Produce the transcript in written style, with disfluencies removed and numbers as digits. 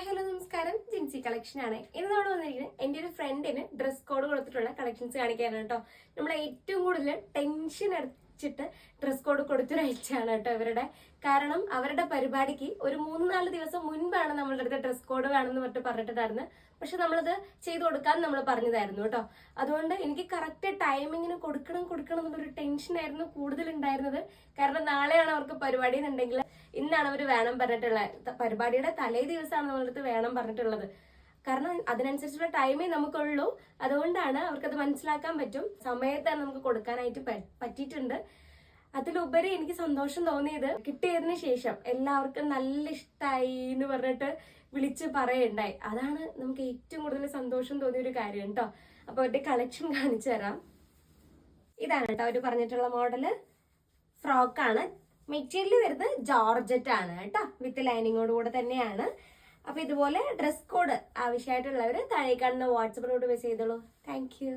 Hi hello നമസ്കാരം, Jincy collection ആണ്. ഇന്ന് നമ്മൾ വന്നിരിക്കുന്നത് എൻ്റെ ഒരു ഫ്രണ്ടിന് ഡ്രസ് കോഡ് കൊടുത്തിട്ടുള്ള കളക്ഷൻസ് കാണിക്കാനാണ് കേട്ടോ. നമ്മൾ ഏറ്റവും കൂടുതൽ ടെൻഷൻ അടിച്ചിട്ട് ഡ്രസ് കോഡ് കൊടുത്തൊരാഴ്ചയാണ് കേട്ടോ ഇവരുടെ. കാരണം അവരുടെ പരിപാടിക്ക് ഒരു 3-4 ദിവസം മുൻപാണ് നമ്മളുടെ അടുത്ത് ഡ്രസ് കോഡ് വേണമെന്ന് പറഞ്ഞിട്ടുണ്ടായിരുന്നു. പക്ഷെ നമ്മളത് ചെയ്തു കൊടുക്കാൻ നമ്മൾ പറഞ്ഞതായിരുന്നു കേട്ടോ. അതുകൊണ്ട് എനിക്ക് കറക്റ്റ് ടൈമിങ്ങിന് കൊടുക്കണം എന്നുള്ളൊരു ടെൻഷനായിരുന്നു കൂടുതലുണ്ടായിരുന്നത്. കാരണം നാളെയാണ് അവർക്ക് പരിപാടി എന്നുണ്ടെങ്കിൽ ഇന്നാണ് അവർ വേണം പറഞ്ഞിട്ടുള്ളത്. പരിപാടിയുടെ തലേ ദിവസമാണ് നമ്മളടുത്ത് വേണം പറഞ്ഞിട്ടുള്ളത്. കാരണം അതിനനുസരിച്ചുള്ള ടൈമേ നമുക്കുള്ളൂ. അതുകൊണ്ടാണ് അവർക്കത് മനസ്സിലാക്കാൻ പറ്റും. സമയത്താണ് നമുക്ക് കൊടുക്കാനായിട്ട് പറ്റിയിട്ടുണ്ട്. അതിലുപരി എനിക്ക് സന്തോഷം തോന്നിയത് കിട്ടിയതിന് ശേഷം എല്ലാവർക്കും നല്ല ഇഷ്ടമായി എന്ന് പറഞ്ഞിട്ട് വിളിച്ച് പറയണ്ടായി. അതാണ് നമുക്ക് ഏറ്റവും കൂടുതൽ സന്തോഷം തോന്നിയ ഒരു കാര്യം കേട്ടോ. അപ്പൊ അവരുടെ കളക്ഷൻ കാണിച്ചു തരാം. ഇതാണ് കേട്ടോ അവര് പറഞ്ഞിട്ടുള്ള മോഡല്. ഫ്രോക്കാണ്. മെറ്റീരിയൽ വരുന്നത് ജോർജറ്റ് ആണ് കേട്ടോ. വിത്ത് ലൈനിങ്ങോട് കൂടെ തന്നെയാണ്. അപ്പൊ ഇതുപോലെ ഡ്രസ് കോഡ് ആവശ്യമായിട്ടുള്ളവര് താഴെ കാണുന്ന വാട്സപ്പിലോട്ട് മെസ്സേജ് ചെയ്തോളൂ. Thank you.